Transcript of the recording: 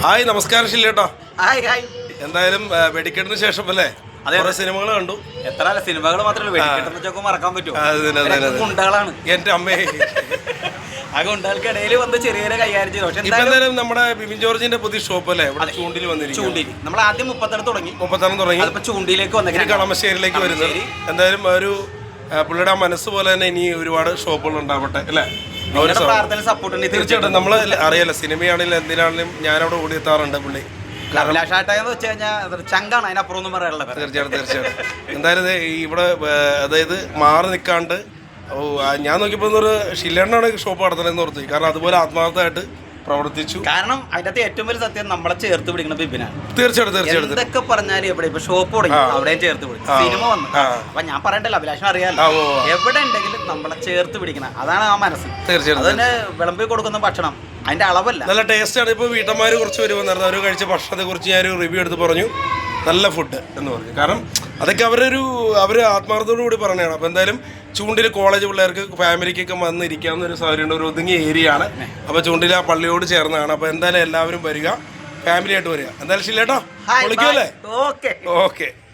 Hi, നമസ്കാരം ഷില്ലേട്ടോ. Hi hi. എന്തായാലും വെടിക്കെട്ടിന് ശേഷം അല്ലേ കുറെ സിനിമകൾ കണ്ടു. എത്ര സിനിമകൾ മാത്രമല്ല വെടിക്കെട്ടൊക്കെ മറക്കാൻ പറ്റുമോ? ഗുണ്ടകളാണ് എന്റെ അമ്മേ. ആ ഗുണ്ടകൾക്കിടയിൽ വന്ന് ചെറിയ കൈകാര്യം ചെയ്തു. പക്ഷെ എന്തായാലും നമ്മുടെ ബിബിൻ ജോർജിന്റെ പുതിയ ഷോപ്പ് അല്ലേ ഇവിടെ ചൂണ്ടിൽ വന്നിരിക്കും. ചൂണ്ടിൽ നമ്മൾ ആദ്യം 30 തുടങ്ങി അതിപ്പോ ചൂണ്ടിയിലേക്ക് വന്നു, കളമശ്ശേരിയിലേക്ക് വരുന്നത്. എന്തായാലും ഒരു പുള്ളിയുടെ മനസ്സ് പോലെ തന്നെ ഇനി ഒരുപാട് ഷോപ്പുകൾ ഉണ്ടാവട്ടെ അല്ലേ. തീർച്ചയായിട്ടും നമ്മൾ അറിയാലോ, സിനിമയാണെങ്കിലും എന്തിനാണെങ്കിലും ഞാനവിടെ ഓടിയെത്താറുണ്ട്. പുള്ളി ചങ്കാണ്, അതിനപ്പുറം ഒന്നും പറയാനുള്ള. തീർച്ചയായിട്ടും. എന്തായാലും ഇവിടെ അതായത് മാറി നിൽക്കാണ്ട് ഞാൻ നോക്കിയപ്പോൾ ഒരു ഷില്ലേണ്ണാണ് ഷോപ്പ് നടത്തണമെന്ന് ഓർത്തു. കാരണം അതുപോലെ ആത്മാർത്ഥമായിട്ട് പ്രവർത്തിച്ചു. കാരണം അതിനകത്ത് ഏറ്റവും വലിയ സത്യം നമ്മളെ ചേർത്ത് പിടിക്കുന്ന ബിബിനാണ്. തീർച്ചയായിട്ടും എന്തൊക്കെ പറഞ്ഞാലും എവിടെ ഇപ്പൊ ഷോപ്പ് തുടങ്ങി അവിടെയും ചേർത്ത് പിടിക്കും. സിനിമ വന്നു അപ്പൊ ഞാൻ പറയണ്ടല്ലോ, അഭിലാഷം അറിയാലോ, എവിടെ ഉണ്ടെങ്കിലും നമ്മളെ ചേർത്ത് പിടിക്കണം. അതാണ് ആ മനസ്സ്. തീർച്ചയായിട്ടും. അതിന് വിളമ്പി കൊടുക്കുന്ന ഭക്ഷണം അതിന്റെ അളവല്ല, നല്ല ടേസ്റ്റാണ്. ഇപ്പോൾ വീട്ടമ്മമാർ കുറച്ച് പേര് വന്നിരുന്നു, അവർ കഴിച്ച ഭക്ഷണത്തെ കുറിച്ച് ഞാനൊരു റിവ്യൂ എടുത്ത് പറഞ്ഞു, നല്ല ഫുഡ് എന്ന് പറഞ്ഞു. കാരണം അതൊക്കെ അവർ ആത്മാർത്ഥത്തോടു കൂടി പറഞ്ഞതാണ്. അപ്പോൾ എന്തായാലും ചൂണ്ടിൽ കോളേജ് പിള്ളേർക്ക് ഫാമിലിക്കൊക്കെ വന്നിരിക്കാവുന്ന ഒരു സൗകര്യമുണ്ട്, ഒരു ഒതുങ്ങിയ ഏരിയ ആണ്. അപ്പോൾ ചൂണ്ടിൽ ആ പള്ളിയോട് ചേർന്നതാണ്. അപ്പോൾ എന്തായാലും എല്ലാവരും വരിക, ഫാമിലി ആയിട്ട് വരിക. എന്തായാലും ശരിയേട്ടോ, വിളിക്കുമല്ലേ? Okay okay.